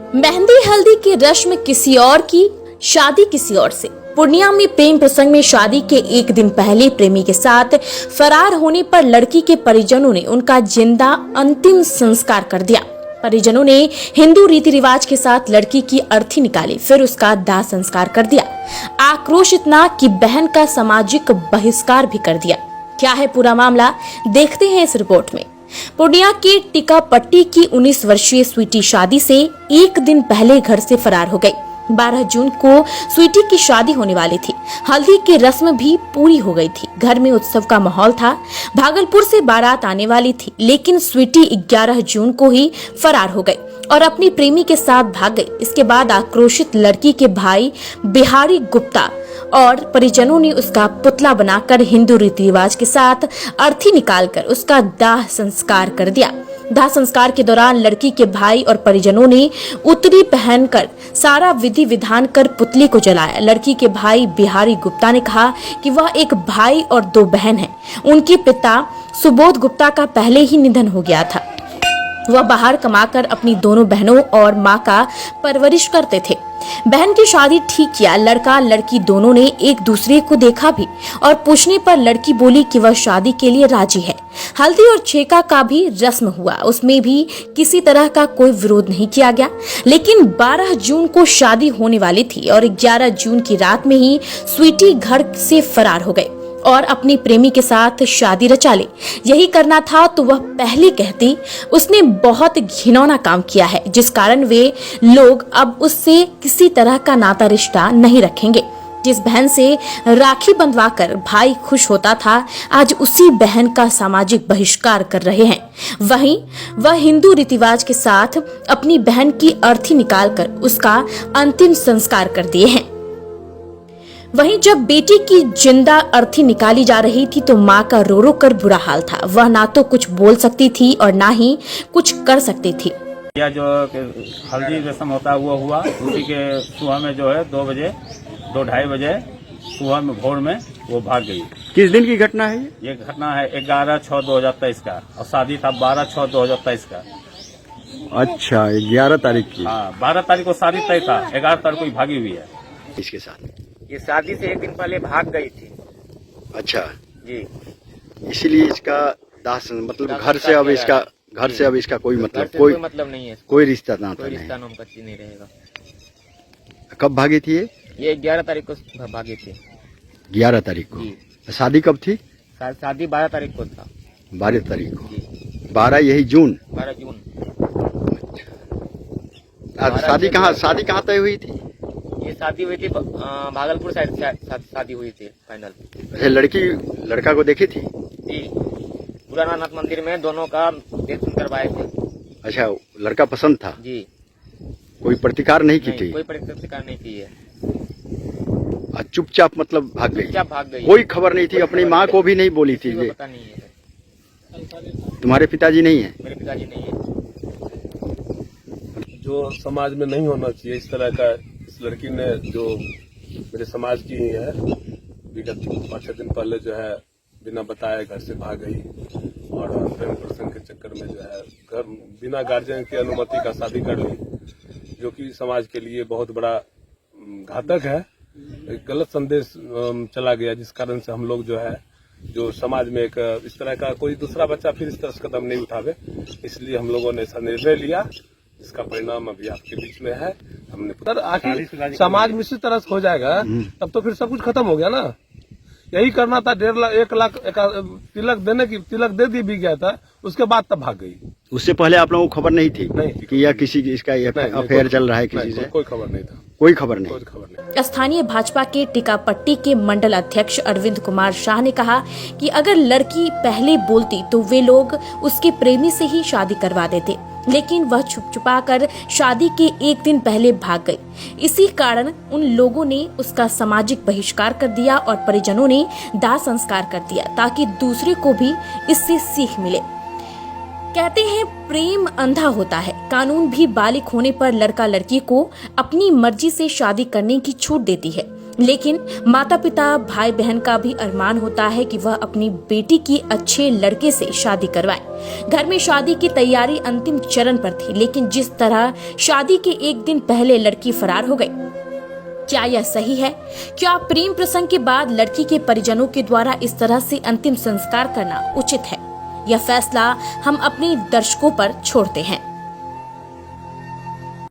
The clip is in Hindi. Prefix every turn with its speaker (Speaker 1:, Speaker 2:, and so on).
Speaker 1: मेहंदी हल्दी की रस्म किसी और की, शादी किसी और से। पूर्णिया में प्रेम प्रसंग में शादी के एक दिन पहले प्रेमी के साथ फरार होने पर लड़की के परिजनों ने उनका जिंदा अंतिम संस्कार कर दिया। परिजनों ने हिंदू रीति रिवाज के साथ लड़की की अर्थी निकाली, फिर उसका दाह संस्कार कर दिया। आक्रोश इतना कि बहन का सामाजिक बहिष्कार भी कर दिया। क्या है पूरा मामला, देखते हैं इस रिपोर्ट में। पूर्णिया के टिकापट्टी की 19 वर्षीय स्वीटी शादी से एक दिन पहले घर से फरार हो गई। 12 जून को स्वीटी की शादी होने वाली थी। हल्दी की रस्म भी पूरी हो गई थी। घर में उत्सव का माहौल था। भागलपुर से बारात आने वाली थी, लेकिन स्वीटी 11 जून को ही फरार हो गई और अपनी प्रेमी के साथ भाग गई। इसके बाद आक्रोशित लड़की के भाई बिहारी गुप्ता और परिजनों ने उसका पुतला बनाकर हिंदू रीति रिवाज के साथ अर्थी निकालकर उसका दाह संस्कार कर दिया। दाह संस्कार के दौरान लड़की के भाई और परिजनों ने उत्तरी पहनकर सारा विधि विधान कर पुतले को जलाया। लड़की के भाई बिहारी गुप्ता ने कहा कि वह एक भाई और 2 बहन हैं। उनके पिता सुबोध गुप्ता का पहले ही निधन हो गया था। वह बाहर कमाकर अपनी दोनों बहनों और मां का परवरिश करते थे। बहन की शादी ठीक किया। लड़का लड़की दोनों ने एक दूसरे को देखा भी और पूछने पर लड़की बोली कि वह शादी के लिए राजी है। हल्दी और छेका का भी रस्म हुआ, उसमें भी किसी तरह का कोई विरोध नहीं किया गया। लेकिन 12 जून को शादी होने वाली थी और 11 जून की रात में ही स्वीटी घर से फरार हो गई और अपनी प्रेमी के साथ शादी रचा ली। यही करना था तो वह पहले कहती। उसने बहुत घिनौना काम किया है, जिस कारण वे लोग अब उससे किसी तरह का नाता रिश्ता नहीं रखेंगे। जिस बहन से राखी बंधवाकर भाई खुश होता था, आज उसी बहन का सामाजिक बहिष्कार कर रहे हैं। वहीं वह हिंदू रीतिवाज के साथ अपनी बहन की अर्थी निकालकर उसका अंतिम संस्कार कर दिए हैं। वहीं जब बेटी की जिंदा अर्थी निकाली जा रही थी तो मां का रो रो कर बुरा हाल था। वह ना तो कुछ बोल सकती थी और ना ही कुछ कर सकती थी।
Speaker 2: यह जो हल्दी रस्म होता है वो हुआ, उसी के सुबह में जो है 2 बजे 2-2:30 बजे सुबह में भोर में वो भाग गई।
Speaker 3: किस दिन की घटना है
Speaker 2: ये घटना है 11/6/2023 का और शादी था 12/6/2023 का।
Speaker 3: अच्छा, 11 तारीख की।
Speaker 2: हाँ, 12 तारीख को शादी तय था, 11 तारीख को ही भागी हुई है।
Speaker 3: इसके साथ
Speaker 4: ये शादी से एक दिन पहले भाग गई थी।
Speaker 3: अच्छा
Speaker 4: जी,
Speaker 3: इसीलिए इसका दाह मतलब घर से अब इसका कोई मतलब
Speaker 4: कोई मतलब नहीं है,
Speaker 3: कोई रिश्ता नाता
Speaker 4: कोई
Speaker 3: नहीं।
Speaker 4: रिश्ता नाम का चीज नहीं रहेगा।
Speaker 3: कब भागी थी
Speaker 4: ये 11 तारीख को भागी थी।
Speaker 3: 11 तारीख
Speaker 4: जी।
Speaker 3: को। शादी कब थी?
Speaker 4: शादी 12 तारीख को था।
Speaker 3: 12 तारीख को।
Speaker 4: जी,
Speaker 3: 12 यही जून।
Speaker 4: 12 जून।
Speaker 3: शादी कहाँ तय हुई थी?
Speaker 4: ये शादी हुई थी भागलपुर साइड शादी हुई थी फाइनल।
Speaker 3: अच्छा, लड़का को देखी थी?
Speaker 4: जी, पुरानानाथ मंदिर में दोनों का देख सुन करवाए थे।
Speaker 3: अच्छा, लड़का पसंद था?
Speaker 4: जी।
Speaker 3: कोई प्रतिकार नहीं की थी?
Speaker 4: कोई प्रतिकार नहीं की है।
Speaker 3: चुपचाप मतलब भाग गई?
Speaker 4: चुपचाप भाग गई।
Speaker 3: कोई खबर नहीं थी? अपनी माँ को भी नहीं बोली थी? ये
Speaker 4: पता नहीं है।
Speaker 3: तुम्हारे पिताजी नहीं है?
Speaker 4: मेरे पिताजी नहीं है।
Speaker 5: जो समाज में नहीं होना चाहिए इस तरह का, इस लड़की ने जो मेरे समाज की ही है, विगत 5-6 दिन पहले जो है बिना बताए घर से भाग गई और प्रेम प्रसंग के चक्कर में जो है घर बिना गार्जियन की अनुमति का शादी कर ली, जो कि समाज के लिए बहुत बड़ा घातक है। एक गलत संदेश चला गया, जिस कारण से हम लोग जो है जो समाज में एक इस तरह का कोई दूसरा बच्चा फिर इस तरह से कदम नहीं उठावे, इसलिए हम लोगों ने ऐसा निर्णय लिया। इसका परिणाम अभी आपके बीच में है। हमने सर आखिर समाज में इसी तरह से हो जाएगा तब तो फिर सब कुछ खत्म हो गया ना। यही करना था। 1.5 लाख तिलक दे दी भी गया था, उसके बाद तब भाग गई।
Speaker 3: उससे पहले आप लोगों को खबर नहीं थी?
Speaker 5: नहीं
Speaker 3: कि या किसी इसका अफेयर चल रहा है किसी से?
Speaker 5: कोई खबर नहीं था।
Speaker 3: कोई खबर नहीं।
Speaker 1: स्थानीय भाजपा के टिकापट्टी के मंडल अध्यक्ष अरविंद कुमार शाह ने कहा कि अगर लड़की पहले बोलती तो वे लोग उसके प्रेमी से ही शादी करवा देते, लेकिन वह छुपा कर शादी के एक दिन पहले भाग गई। इसी कारण उन लोगों ने उसका सामाजिक बहिष्कार कर दिया और परिजनों ने दाह संस्कार कर दिया, ताकि दूसरे को भी इससे सीख मिले। कहते हैं प्रेम अंधा होता है। कानून भी बालिग होने पर लड़का लड़की को अपनी मर्जी से शादी करने की छूट देती है, लेकिन माता पिता भाई बहन का भी अरमान होता है कि वह अपनी बेटी की अच्छे लड़के से शादी करवाए। घर में शादी की तैयारी अंतिम चरण पर थी, लेकिन जिस तरह शादी के एक दिन पहले लड़की फरार हो गई, क्या यह सही है? क्या प्रेम प्रसंग के बाद लड़की के परिजनों के द्वारा इस तरह से अंतिम संस्कार करना उचित है? यह फैसला हम अपने दर्शकों पर छोड़ते हैं।